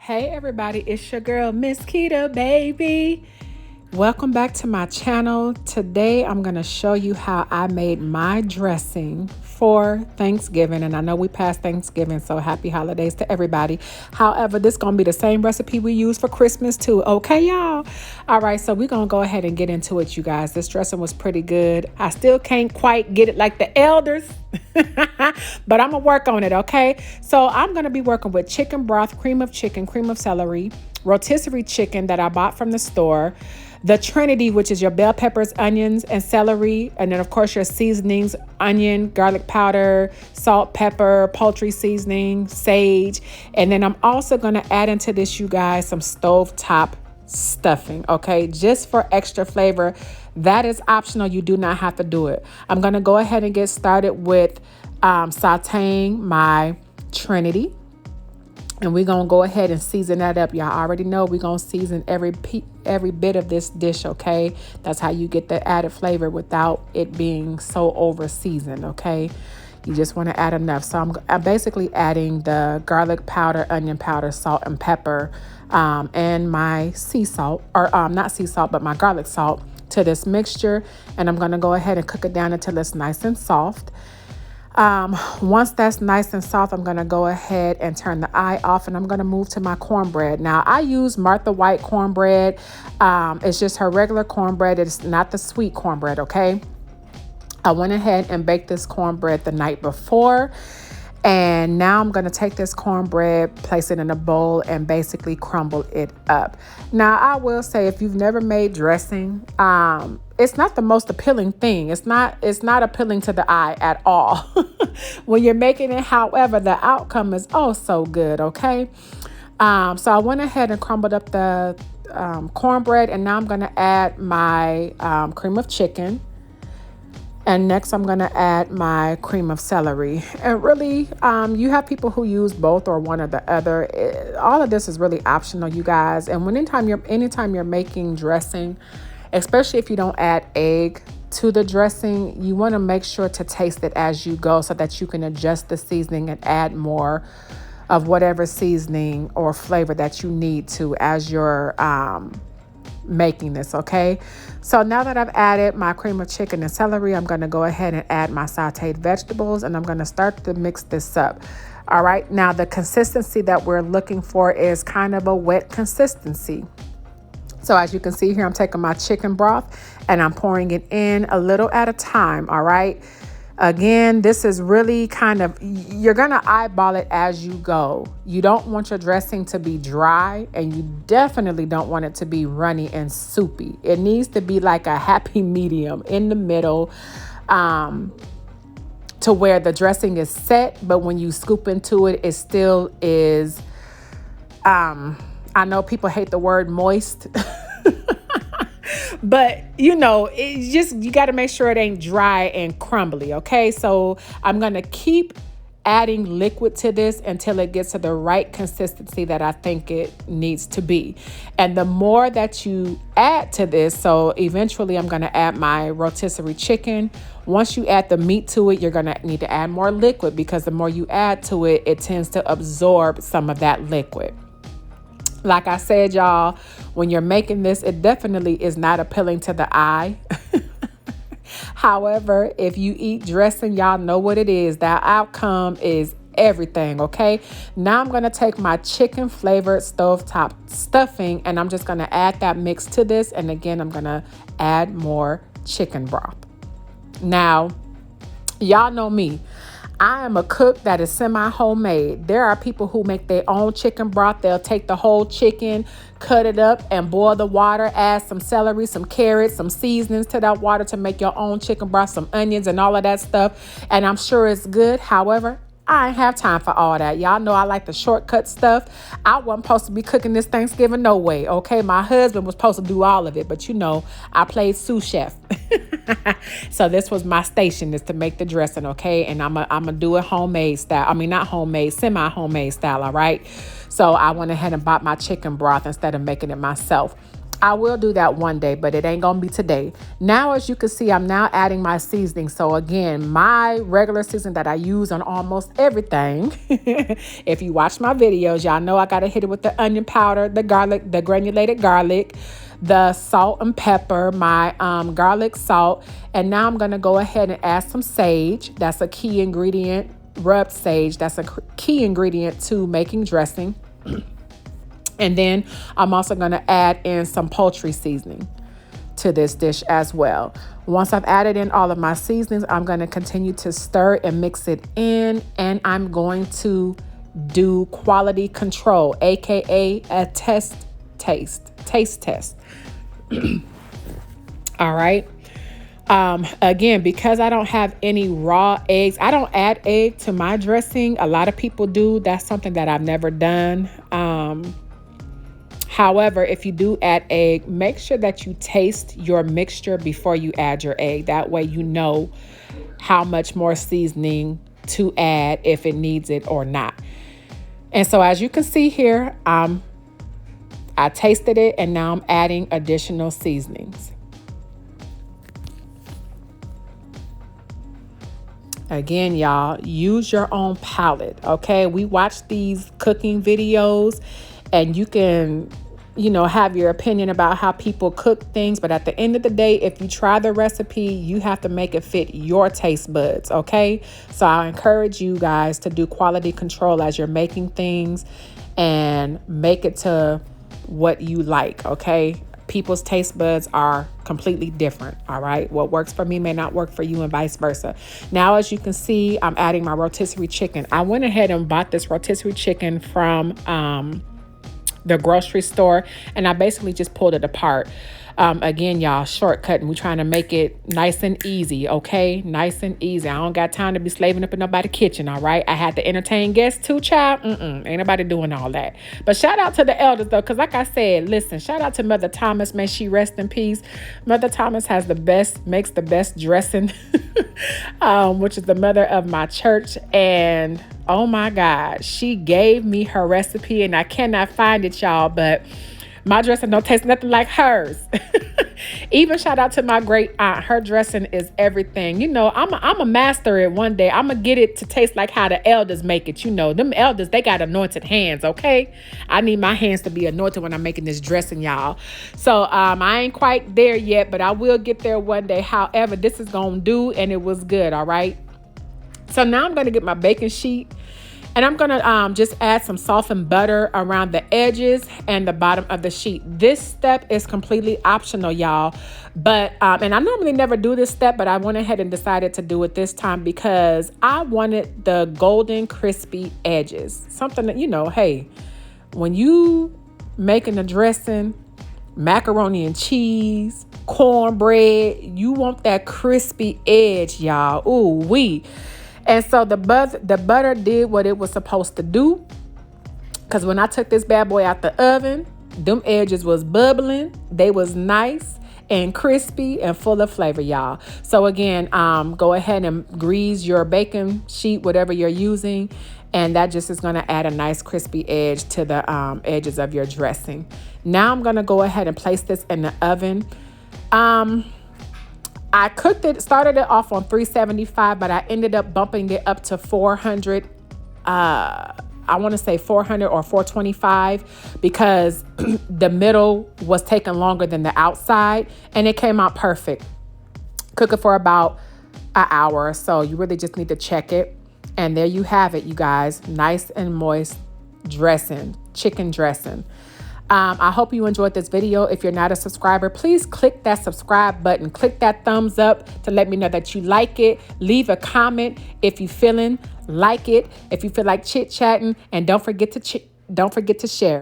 Hey everybody, it's your girl Miss Keita, baby. Welcome back to my channel. Today I'm going to show you how I made my dressing for Thanksgiving. And I know we passed Thanksgiving, so happy holidays to everybody. However, this is going to be the same recipe we use for Christmas too. Okay, y'all? All right, so we're going to go ahead and get into it, you guys. This dressing was pretty good. I still can't quite get it like the elders, but I'm going to work on it, okay? So I'm going to be working with chicken broth, cream of chicken, cream of celery, rotisserie chicken that I bought from the store, the Trinity, which is your bell peppers, onions, and celery. And then, of course, your seasonings, onion, garlic powder, salt, pepper, poultry seasoning, sage. And then I'm also going to add into this, you guys, some stovetop stuffing, okay? Just for extra flavor. That is optional. You do not have to do it. I'm going to go ahead and get started with sauteing my Trinity. And we're going to go ahead and season that up. Y'all already know we're going to season every bit of this dish, okay? That's how you get the added flavor without it being so over seasoned, okay? You just want to add enough. So I'm basically adding the garlic powder, onion powder, salt, and pepper, and my sea salt, or not sea salt, but my garlic salt to this mixture. And I'm going to go ahead and cook it down until it's nice and soft. Once that's nice and soft, I'm going to go ahead and turn the eye off, and I'm going to move to my cornbread. Now, I use Martha White cornbread. It's just her regular cornbread. It's not the sweet cornbread, okay? I went ahead and baked this cornbread the night before. And now I'm going to take this cornbread, place it in a bowl, and basically crumble it up. Now, I will say, if you've never made dressing, it's not the most appealing thing. It's not appealing to the eye at all when you're making it. However, the outcome is oh so good, okay? So I went ahead and crumbled up the cornbread, and now I'm going to add my cream of chicken. And next, I'm going to add my cream of celery. And really, you have people who use both or one or the other. All of this is really optional, you guys. And anytime you're making dressing, especially if you don't add egg to the dressing, you want to make sure to taste it as you go so that you can adjust the seasoning and add more of whatever seasoning or flavor that you need to as you're making this, okay? So now that I've added my cream of chicken and celery, I'm going to go ahead and add my sauteed vegetables, and I'm going to start to mix this up. All right, now the consistency that we're looking for is kind of a wet consistency. So as you can see here, I'm taking my chicken broth and I'm pouring it in a little at a time, all right? Again, this is really kind of, you're going to eyeball it as you go. You don't want your dressing to be dry, and you definitely don't want it to be runny and soupy. It needs to be like a happy medium in the middle, to where the dressing is set, but when you scoop into it, it still is, I know people hate the word moist, but you got to make sure it ain't dry and crumbly. Okay. So I'm going to keep adding liquid to this until it gets to the right consistency that I think it needs to be. And the more that you add to this, so eventually I'm going to add my rotisserie chicken. Once you add the meat to it, you're going to need to add more liquid, because the more you add to it, it tends to absorb some of that liquid. Like I said, y'all, when you're making this, it definitely is not appealing to the eye. However, if you eat dressing, y'all know what it is. That outcome is everything, okay? Now I'm going to take my chicken flavored stovetop stuffing, and I'm just going to add that mix to this. And again, I'm going to add more chicken broth. Now, y'all know me. I am a cook that is semi-homemade. There are people who make their own chicken broth. They'll take the whole chicken, cut it up, and boil the water, add some celery, some carrots, some seasonings to that water to make your own chicken broth, some onions and all of that stuff. And I'm sure it's good. However, I ain't have time for all that. Y'all know I like the shortcut stuff. I wasn't supposed to be cooking this Thanksgiving, no way, okay? My husband was supposed to do all of it, but I played sous chef. So this was my station, is to make the dressing, okay? And I'm gonna do it homemade style. I mean, not homemade, semi-homemade style, all right? So I went ahead and bought my chicken broth instead of making it myself. I will do that one day, but it ain't gonna be today. Now, as you can see, I'm now adding my seasoning. So again, my regular seasoning that I use on almost everything. If you watch my videos, y'all know I gotta hit it with the onion powder, the garlic, the granulated garlic, the salt and pepper, my garlic salt. And now I'm gonna go ahead and add some sage. That's a key ingredient, rubbed sage. That's a key ingredient to making dressing. And then I'm also going to add in some poultry seasoning to this dish as well. Once I've added in all of my seasonings, I'm going to continue to stir and mix it in. And I'm going to do quality control, aka a taste test. All right. Again, because I don't have any raw eggs, I don't add egg to my dressing. A lot of people do. That's something that I've never done. However, if you do add egg, make sure that you taste your mixture before you add your egg. That way you know how much more seasoning to add, if it needs it or not. And so as you can see here, I tasted it and now I'm adding additional seasonings. Again, y'all, use your own palate, okay? We watch these cooking videos and you can, have your opinion about how people cook things. But at the end of the day, if you try the recipe, you have to make it fit your taste buds, okay? So I encourage you guys to do quality control as you're making things and make it to what you like, okay? People's taste buds are completely different, all right? What works for me may not work for you and vice versa. Now, as you can see, I'm adding my rotisserie chicken. I went ahead and bought this rotisserie chicken from the grocery store, and I basically just pulled it apart. Again, y'all, shortcutting. We're trying to make it nice and easy, okay? Nice and easy. I don't got time to be slaving up in nobody's kitchen, all right? I had to entertain guests too, child. Ain't nobody doing all that. But shout out to the elders, though, because like I said, listen, shout out to Mother Thomas. May she rest in peace. Mother Thomas makes the best dressing, which is the mother of my church. And oh my God, she gave me her recipe, and I cannot find it, y'all, but my dressing don't taste nothing like hers. Even shout out to my great aunt. Her dressing is everything. I'm a master it one day. I'm going to get it to taste like how the elders make it. Them elders, they got anointed hands, okay? I need my hands to be anointed when I'm making this dressing, y'all. So I ain't quite there yet, but I will get there one day. However, this is going to do, and it was good, all right? So now I'm going to get my baking sheet. And I'm going to just add some softened butter around the edges and the bottom of the sheet. This step is completely optional, y'all. But, and I normally never do this step, but I went ahead and decided to do it this time because I wanted the golden crispy edges. Something that, hey, when you making a dressing, macaroni and cheese, cornbread, you want that crispy edge, y'all. Ooh, wee. And so the butter did what it was supposed to do. Because when I took this bad boy out the oven, them edges was bubbling. They was nice and crispy and full of flavor, y'all. So again, go ahead and grease your baking sheet, whatever you're using. And that just is going to add a nice crispy edge to the edges of your dressing. Now I'm going to go ahead and place this in the oven. I started it off on 375, but I ended up bumping it up to 400. I want to say 400 or 425 because the middle was taking longer than the outside, and it came out perfect. Cook it for about an hour or so. You really just need to check it. And there you have it, you guys. Nice and moist dressing, chicken dressing. I hope you enjoyed this video. If you're not a subscriber, please click that subscribe button. Click that thumbs up to let me know that you like it. Leave a comment if you feeling like it. If you feel like chit-chatting, and don't forget to share.